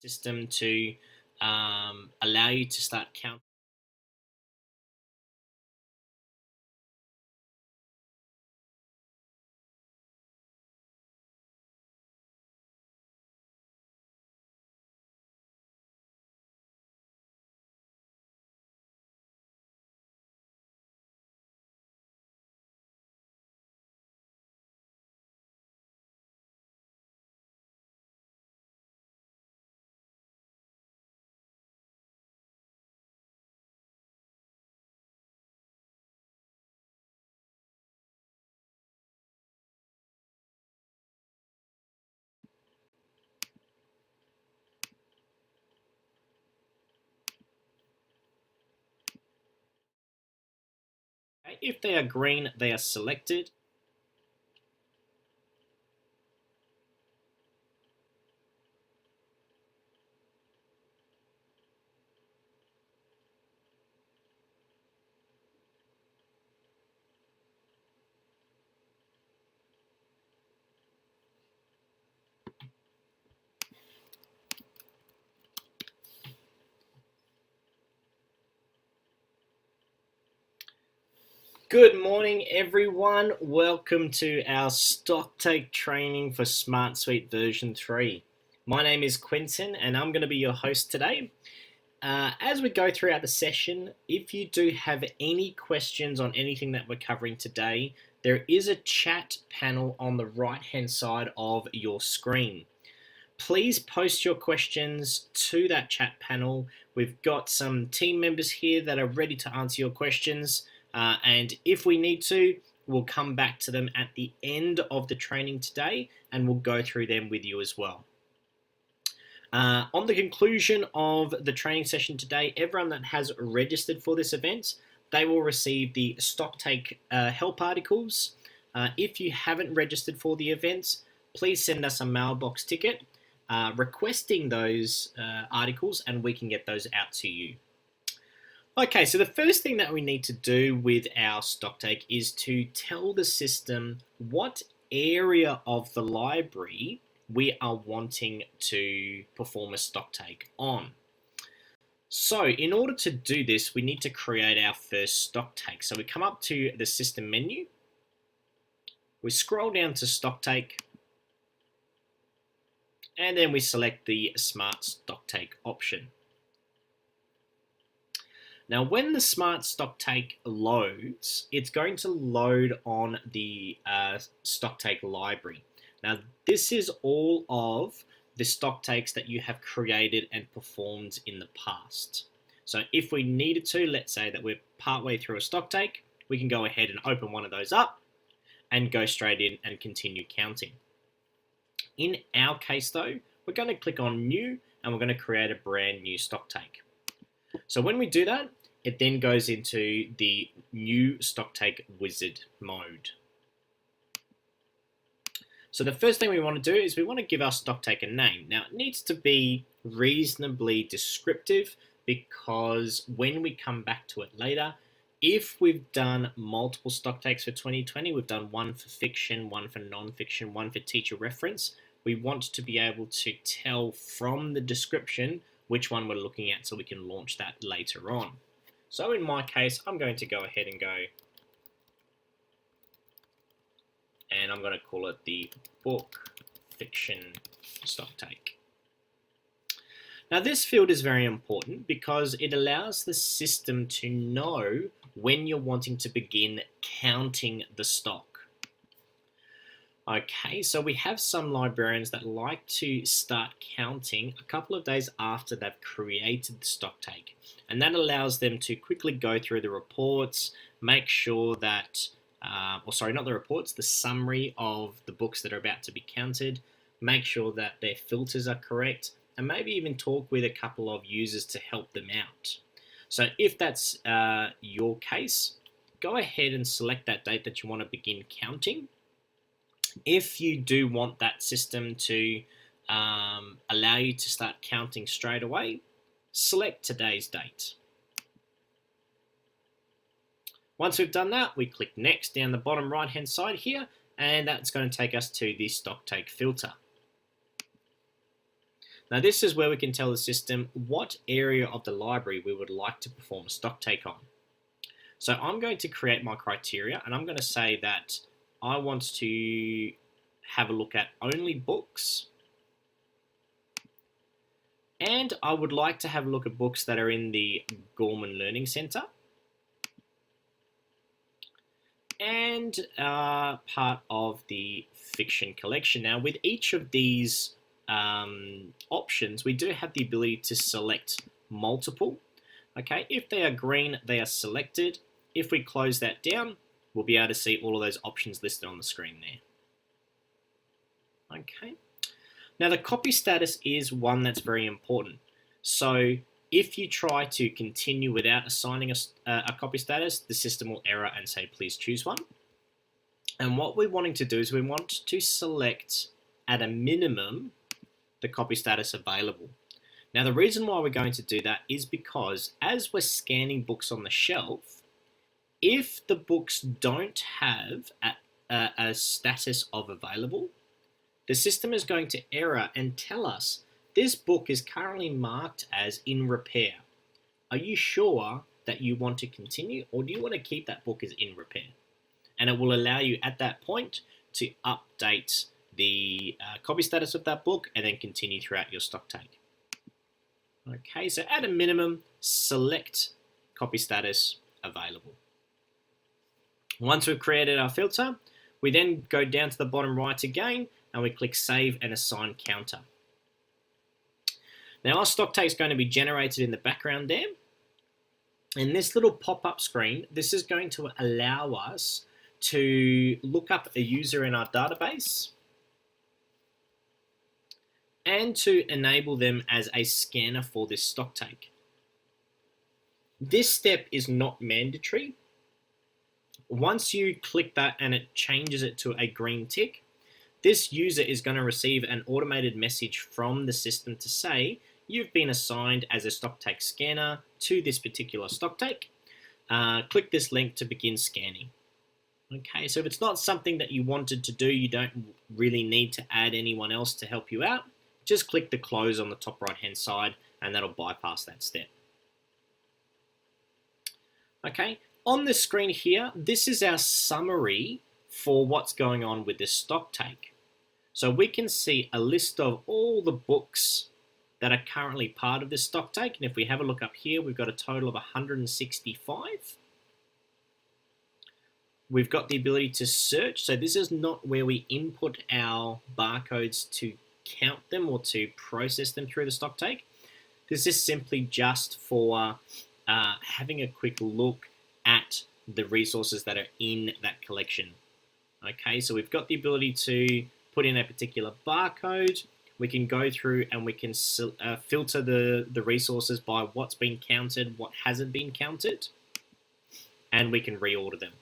system to allow you to start counting. Okay, if they are green, they are selected. Good morning, everyone. Welcome to our Stocktake training for Smart Suite version 3. My name is Quentin, and I'm going to be your host today. As we go throughout the session, if you do have any questions on anything that we're covering today, there is a chat panel on the right-hand side of your screen. Please post your questions to that chat panel. We've got some team members here that are ready to answer your questions. And if we need to, we'll come back to them at the end of the training today and we'll go through them with you as well. On the conclusion of the training session today, everyone that has registered for this event, they will receive the Stocktake help articles. If you haven't registered for the event, please send us a mailbox ticket requesting those articles and we can get those out to you. Okay, so the first thing that we need to do with our Stocktake is to tell the system what area of the library we are wanting to perform a Stocktake on. So in order to do this, we need to create our first Stocktake. So we come up to the system menu, we scroll down to Stocktake, and then we select the Smart Stocktake option. Now, when the Smart Stocktake loads, it's going to load on the Stocktake library. Now, this is all of the Stocktakes that you have created and performed in the past. So if we needed to, let's say that we're partway through a Stocktake, we can go ahead and open one of those up and go straight in and continue counting. In our case though, we're going to click on New and we're going to create a brand new Stocktake. So when we do that, it then goes into the new Stocktake wizard mode. So the first thing we want to do is we want to give our Stocktake a name. Now it needs to be reasonably descriptive because when we come back to it later, if we've done multiple Stocktakes for 2020, we've done one for fiction, one for non-fiction, one for teacher reference, we want to be able to tell from the description which one we're looking at so we can launch that later on. So in my case, I'm going to go ahead and go, and I'm going to call it the book fiction Stocktake. Now this field is very important because it allows the system to know when you're wanting to begin counting the stock. Okay, so we have some librarians that like to start counting a couple of days after they've created the Stocktake, and that allows them to quickly go through the reports, make sure that, not the reports, the summary of the books that are about to be counted, make sure that their filters are correct, and maybe even talk with a couple of users to help them out. So if that's your case, go ahead and select that date that you want to begin counting. If you do want that system to allow you to start counting straight away, select today's date. Once we've done that, we click Next down the bottom right hand side here, and that's going to take us to the Stocktake filter. Now this is where we can tell the system what area of the library we would like to perform a stock take on. So I'm going to create my criteria and I'm going to say that I want to have a look at only books, and I would like to have a look at books that are in the Gorman Learning Centre and part of the fiction collection. Now with each of these options, we do have the ability to select multiple. Okay, if they are green, they are selected. If we close that down, we'll be able to see all of those options listed on the screen there. Okay. Now the copy status is one that's very important. So if you try to continue without assigning a copy status, the system will error and say, please choose one. And what we're wanting to do is we want to select at a minimum the copy status available. Now the reason why we're going to do that is because as we're scanning books on the shelf, if the books don't have a status of available, the system is going to error and tell us this book is currently marked as in repair. Are you sure that you want to continue, or do you want to keep that book as in repair? And it will allow you at that point to update the copy status of that book and then continue throughout your stock take. Okay, so at a minimum, select copy status available. Once we've created our filter, we then go down to the bottom right again and we click Save and Assign Counter. Now our stock take is going to be generated in the background there. And this little pop-up screen, this is going to allow us to look up a user in our database and to enable them as a scanner for this stock take. This step is not mandatory. Once you click that and it changes it to a green tick, this user is going to receive an automated message from the system to say, you've been assigned as a stock take scanner to this particular stock take. Click this link to begin scanning. Okay, so if it's not something that you wanted to do, you don't really need to add anyone else to help you out. Just click the close on the top right hand side and that'll bypass that step. Okay, on the screen here, this is our summary for what's going on with this stock take. So we can see a list of all the books that are currently part of this stock take. And if we have a look up here, we've got a total of 165. We've got the ability to search. So this is not where we input our barcodes to count them or to process them through the stock take. This is simply just for having a quick look at the resources that are in that collection. Okay, so we've got the ability to put in a particular barcode. We can go through and we can filter the resources by what's been counted, what hasn't been counted, and we can reorder them.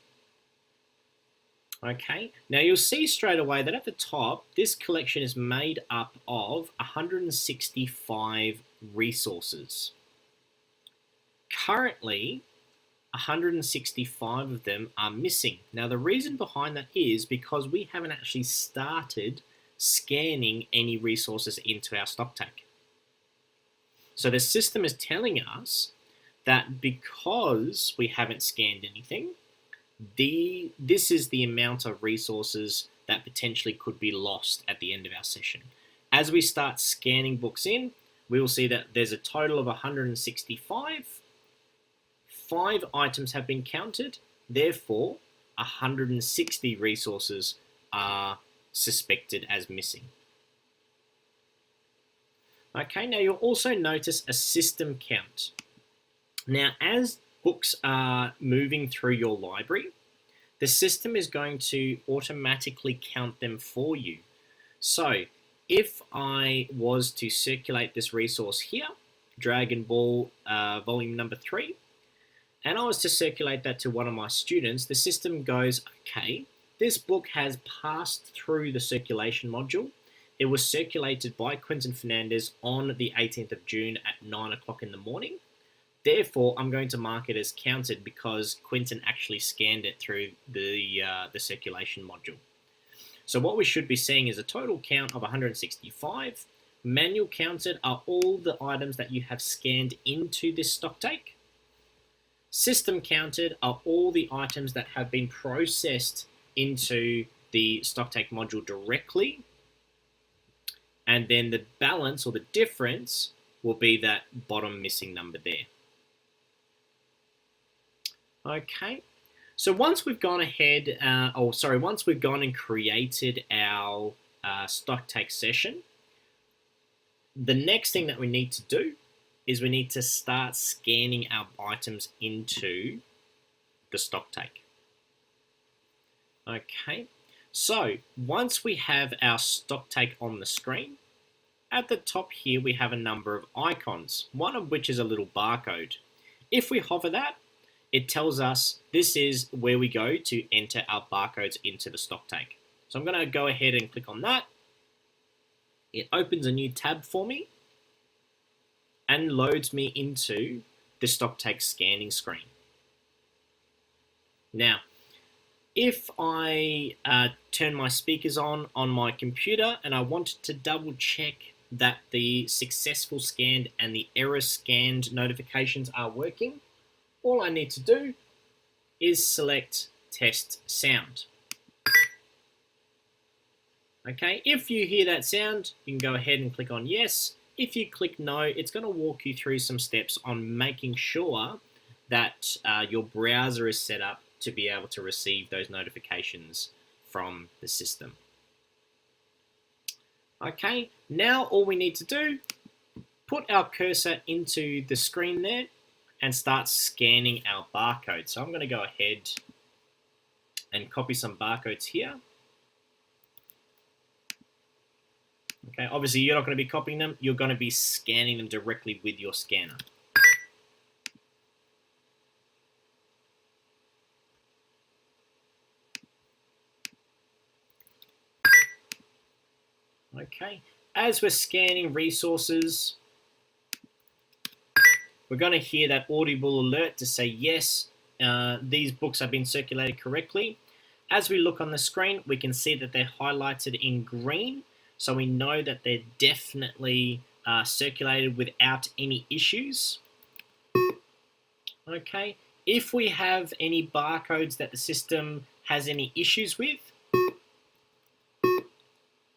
Okay, now you'll see straight away that at the top, this collection is made up of 165 resources. Currently, 165 of them are missing. Now the reason behind that is because we haven't actually started scanning any resources into our stock take. So the system is telling us that because we haven't scanned anything, this is the amount of resources that potentially could be lost at the end of our session. As we start scanning books in, we will see that there's a total of 165. 5 items have been counted, therefore 160 resources are suspected as missing. Okay, now you'll also notice a system count. Now, as books are moving through your library, the system is going to automatically count them for you. So, if I was to circulate this resource here, Dragon Ball volume number 3, and I was to circulate that to one of my students, the system goes, okay, this book has passed through the circulation module. It was circulated by Quentin Fernandez on the 18th of June at 9 o'clock in the morning. Therefore, I'm going to mark it as counted because Quentin actually scanned it through the circulation module. So what we should be seeing is a total count of 165. Manual counted are all the items that you have scanned into this Stocktake. System counted are all the items that have been processed into the Stocktake module directly. And then the balance or the difference will be that bottom missing number there. Okay, so once we've gone ahead, once we've gone and created our Stocktake session, the next thing that we need to do is we need to start scanning our items into the Stocktake. Okay, so once we have our Stocktake on the screen, at the top here we have a number of icons, one of which is a little barcode. If we hover that, it tells us this is where we go to enter our barcodes into the Stocktake. So I'm going to go ahead and click on that. It opens a new tab for me and loads me into the Stocktake scanning screen. Now, if I turn my speakers on my computer and I wanted to double check that the successful scanned and the error scanned notifications are working, all I need to do is select Test Sound. Okay, if you hear that sound, you can go ahead and click on Yes. If you click No, it's going to walk you through some steps on making sure that your browser is set up to be able to receive those notifications from the system. Okay, now all we need to do, put our cursor into the screen there and start scanning our barcode. So I'm going to go ahead and copy some barcodes here. Okay, obviously you're not going to be copying them, you're going to be scanning them directly with your scanner. Okay, as we're scanning resources, we're going to hear that audible alert to say yes, these books have been circulated correctly. As we look on the screen, we can see that they're highlighted in green, so we know that they're definitely circulated without any issues. Okay, if we have any barcodes that the system has any issues with,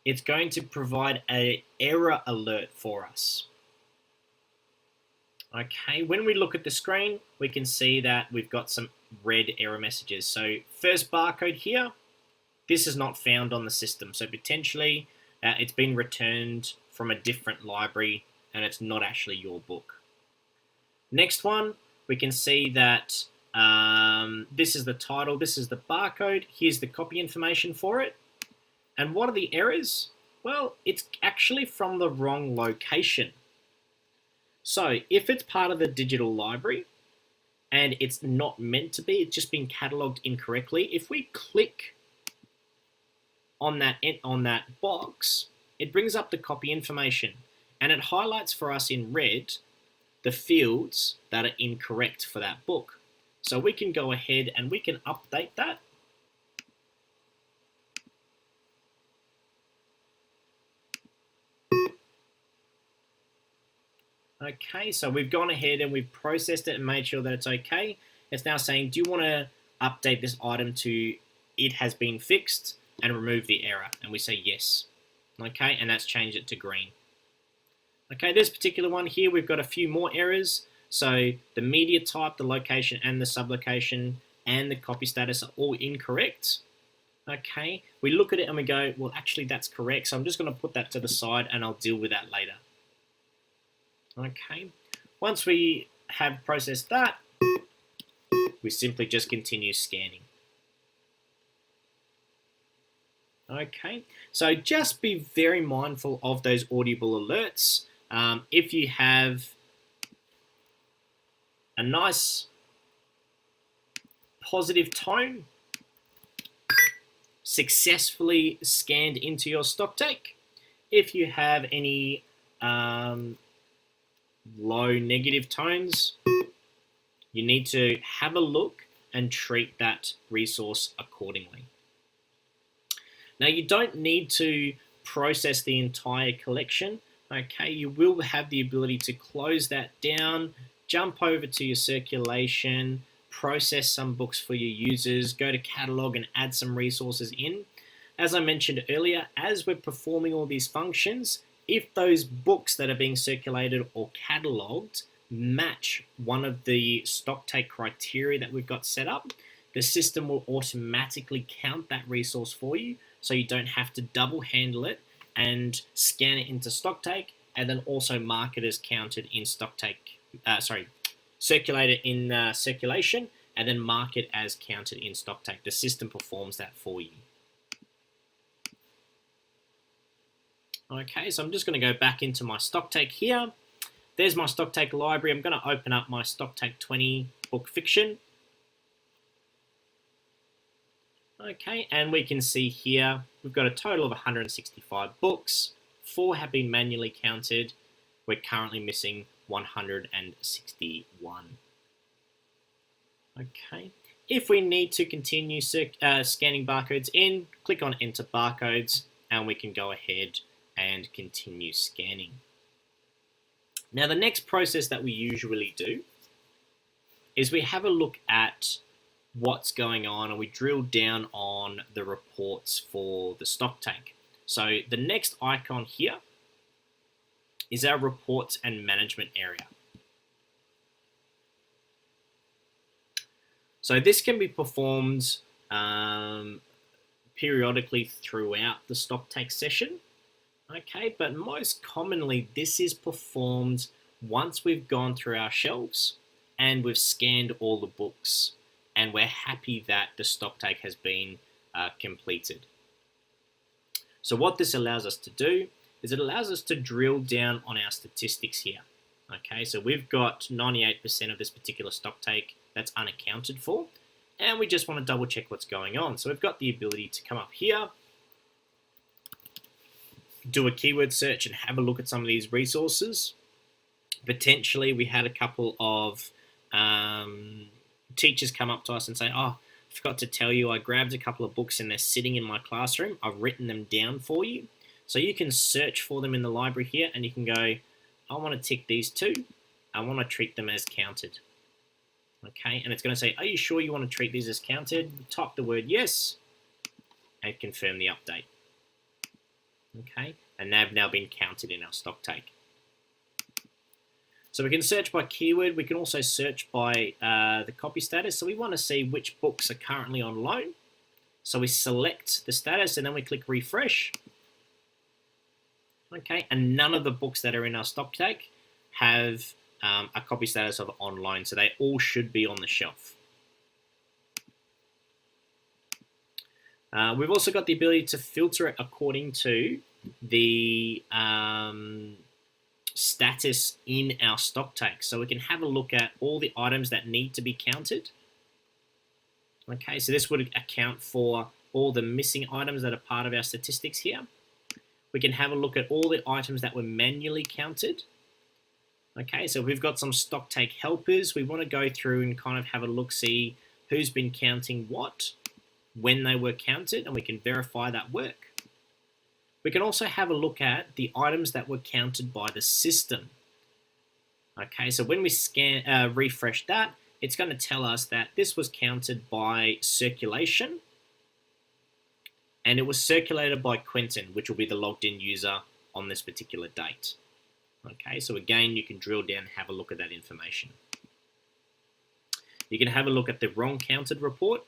it's going to provide an error alert for us. Okay, when we look at the screen, we can see that we've got some red error messages. So first barcode here, this is not found on the system. So potentially it's been returned from a different library and it's not actually your book. Next one, we can see that this is the title, this is the barcode, here's the copy information for it. And what are the errors? Well, it's actually from the wrong location. So if it's part of the digital library and it's not meant to be, it's just been catalogued incorrectly, if we click on that box, it brings up the copy information and it highlights for us in red the fields that are incorrect for that book. So we can go ahead and we can update that. Okay, so we've gone ahead and we've processed it and made sure that it's okay. It's now saying, do you want to update this item to it has been fixed and remove the error? And we say yes. Okay, and that's changed it to green. Okay, this particular one here, we've got a few more errors. So the media type, the location and the sublocation and the copy status are all incorrect. Okay, we look at it and we go, well, actually that's correct. So I'm just going to put that to the side and I'll deal with that later. Okay, once we have processed that, we simply just continue scanning. Okay, so just be very mindful of those audible alerts. If you have a nice positive tone, successfully scanned into your Stocktake. If you have any low negative tones, you need to have a look and treat that resource accordingly. Now you don't need to process the entire collection. Okay, you will have the ability to close that down, jump over to your circulation, process some books for your users, go to catalog and add some resources in. As I mentioned earlier, as we're performing all these functions, if those books that are being circulated or cataloged match one of the Stocktake criteria that we've got set up, the system will automatically count that resource for you, so you don't have to double handle it and scan it into Stocktake and then also mark it as counted in circulate it in circulation and then mark it as counted in Stocktake. The system performs that for you. Okay, so I'm just going to go back into my Stocktake here. There's my Stocktake library. I'm going to open up my Stocktake 20 book fiction. Okay, and we can see here we've got a total of 165 books. 4 have been manually counted. We're currently missing 161. Okay, if we need to continue scanning barcodes in, click on Enter Barcodes, and we can go ahead and continue scanning. Now, the next process that we usually do is we have a look at what's going on and we drill down on the reports for the Stocktake. So the next icon here is our reports and management area. So this can be performed periodically throughout the Stocktake session. Okay, but most commonly this is performed once we've gone through our shelves and we've scanned all the books and we're happy that the Stocktake has been completed. So what this allows us to do is it allows us to drill down on our statistics here. Okay, so we've got 98% of this particular Stocktake that's unaccounted for, and we just want to double check what's going on. So we've got the ability to come up here, do a keyword search and have a look at some of these resources. Potentially we had a couple of teachers come up to us and say, oh, I forgot to tell you, I grabbed a couple of books and they're sitting in my classroom. I've written them down for you. So you can search for them in the library here and you can go, I want to tick these two. I want to treat them as counted. Okay, and it's going to say, are you sure you want to treat these as counted? Type the word yes and confirm the update. Okay, and they've now been counted in our Stocktake. So we can search by keyword. We can also search by the copy status. So we want to see which books are currently on loan. So we select the status and then we click refresh. Okay, and none of the books that are in our Stocktake have a copy status of on loan. So they all should be on the shelf. We've also got the ability to filter it according to the status in our Stocktake. So we can have a look at all the items that need to be counted. Okay, so this would account for all the missing items that are part of our statistics here. We can have a look at all the items that were manually counted. Okay, so we've got some Stocktake helpers. We want to go through and kind of have a look, see who's been counting what, when they were counted, and we can verify that work. We can also have a look at the items that were counted by the system. Okay, so when we refresh that, it's going to tell us that this was counted by circulation, and it was circulated by Quentin, which will be the logged in user on this particular date. Okay, so again, you can drill down and have a look at that information. You can have a look at the wrong counted report.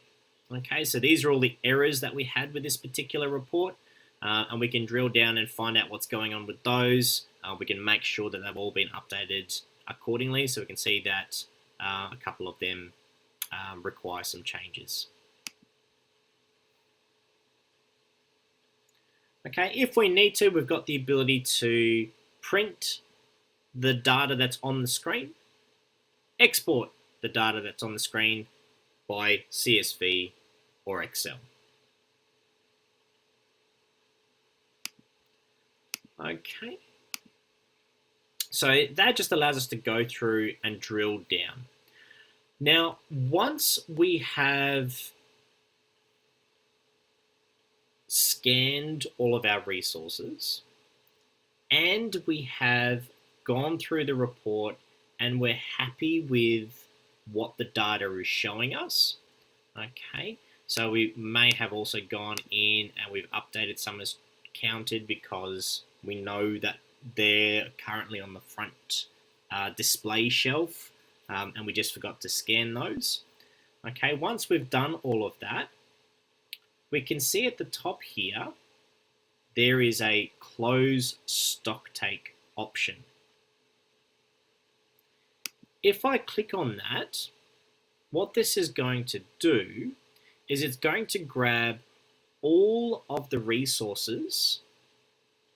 Okay, so these are all the errors that we had with this particular report, and we can drill down and find out what's going on with those. We can make sure that they've all been updated accordingly, so we can see that a couple of them require some changes. Okay, if we need to, we've got the ability to print the data that's on the screen, export the data that's on the screen by CSV or Excel. Okay, so that just allows us to go through and drill down. Now, once we have scanned all of our resources, and we have gone through the report and we're happy with what the data is showing us. Okay, so we may have also gone in and we've updated some as counted because we know that they're currently on the front display shelf, and we just forgot to scan those. Okay, once we've done all of that, we can see at the top here there is a close stocktake option. If I click on that, what this is going to do is it's going to grab all of the resources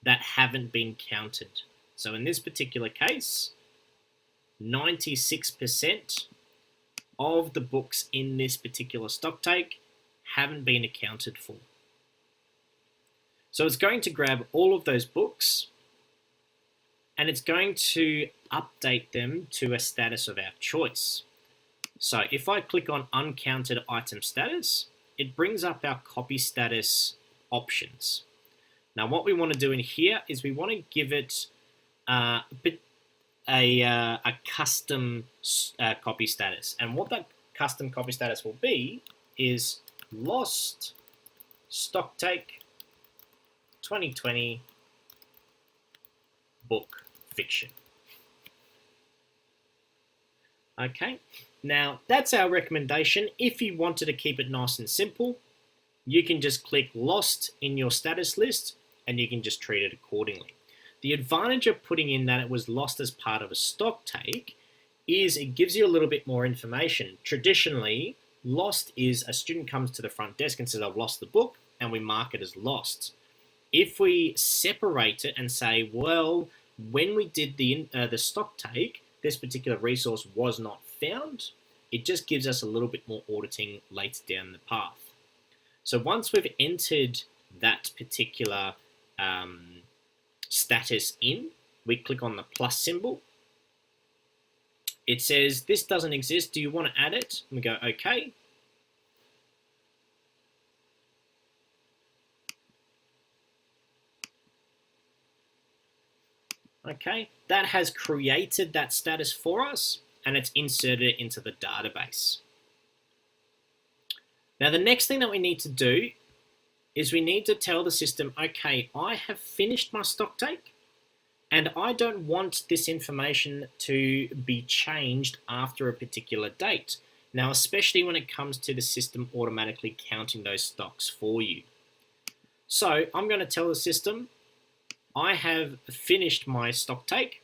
that haven't been counted. So in this particular case, 96% of the books in this particular stocktake haven't been accounted for. So it's going to grab all of those books and it's going to update them to a status of our choice. So if I click on Uncounted Item Status, it brings up our copy status options. Now what we want to do in here is we want to give it a custom copy status. And what that custom copy status will be is Lost Stocktake 2020 Book Fiction. Okay, now that's our recommendation. If you wanted to keep it nice and simple, you can just click Lost in your status list and you can just treat it accordingly. The advantage of putting in that it was lost as part of a stocktake is it gives you a little bit more information. Traditionally, lost is a student comes to the front desk and says, I've lost the book, and we mark it as lost. If we separate it and say, well, when we did the stocktake, this particular resource was not found, it just gives us a little bit more auditing later down the path. So once we've entered that particular status in, we click on the plus symbol. It says, this doesn't exist, do you want to add it? And we go, okay. Okay, that has created that status for us and it's inserted it into the database. Now the next thing that we need to do is we need to tell the system, okay, I have finished my stocktake and I don't want this information to be changed after a particular date. Now, especially when it comes to the system automatically counting those stocks for you. So I'm going to tell the system, I have finished my stocktake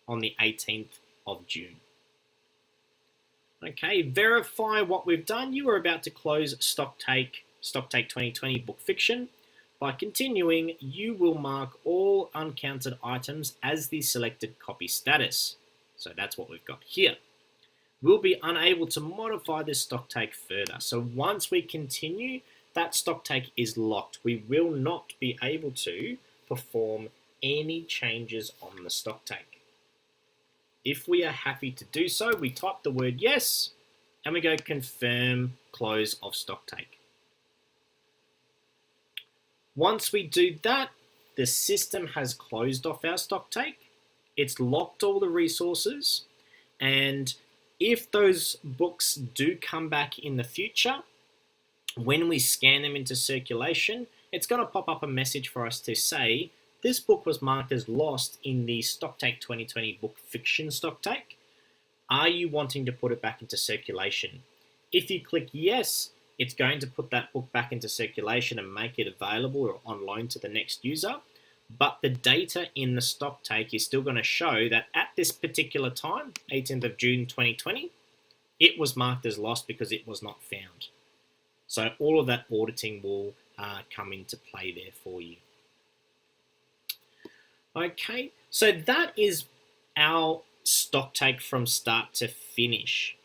on the 18th of June. Okay, verify what we've done. You are about to close Stocktake 2020 Book Fiction. By continuing, you will mark all uncounted items as the selected copy status. So that's what we've got here. We'll be unable to modify this stocktake further. So once we continue, that stocktake is locked. We will not be able to perform any changes on the stocktake. If we are happy to do so, we type the word yes and we go confirm close of stocktake. Once we do that, the system has closed off our stocktake. It's locked all the resources, and if those books do come back in the future, when we scan them into circulation, it's going to pop up a message for us to say, this book was marked as lost in the Stocktake 2020 Book Fiction stocktake. Are you wanting to put it back into circulation? If you click yes, it's going to put that book back into circulation and make it available or on loan to the next user. But the data in the stocktake is still going to show that at this particular time, 18th of June 2020, it was marked as lost because it was not found. So all of that auditing will come into play there for you. Okay, so that is our stocktake from start to finish.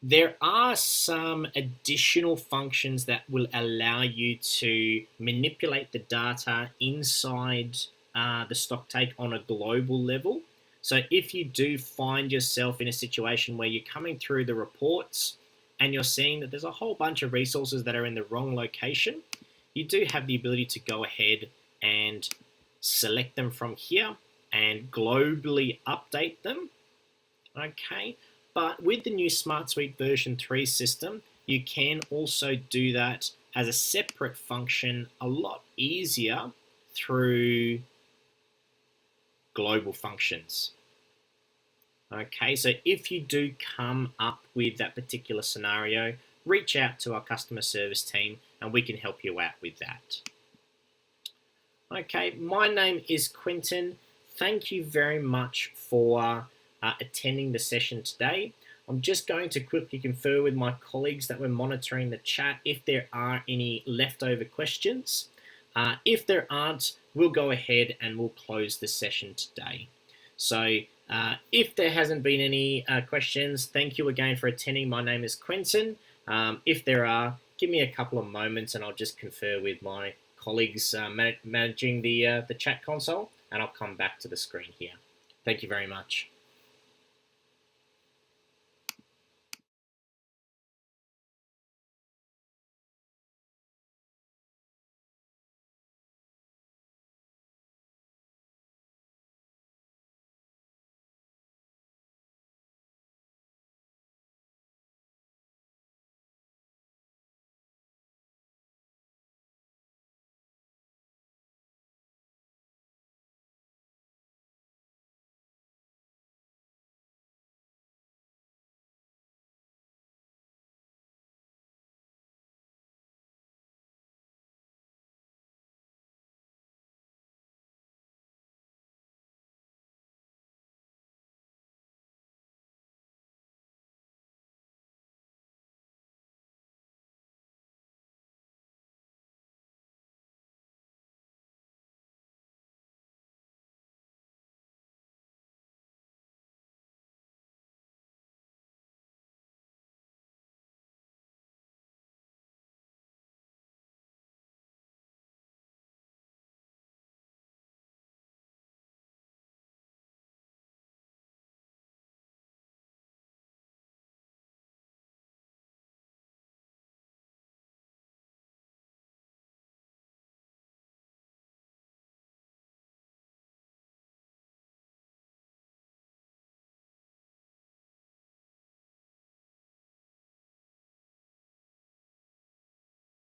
There are some additional functions that will allow you to manipulate the data inside the stocktake on a global level. So if you do find yourself in a situation where you're coming through the reports and you're seeing that there's a whole bunch of resources that are in the wrong location, you do have the ability to go ahead and select them from here and globally update them. Okay, but with the new Smart Suite version 3 system, you can also do that as a separate function a lot easier through global functions. Okay, so if you do come up with that particular scenario, reach out to our customer service team and we can help you out with that. Okay, my name is Quentin. Thank you very much for attending the session today. I'm just going to quickly confer with my colleagues that we're monitoring the chat if there are any leftover questions. If there aren't, we'll go ahead and we'll close the session today. So if there hasn't been any questions, thank you again for attending. My name is Quentin. If there are, give me a couple of moments and I'll just confer with my colleagues managing the chat console, and I'll come back to the screen here. Thank you very much.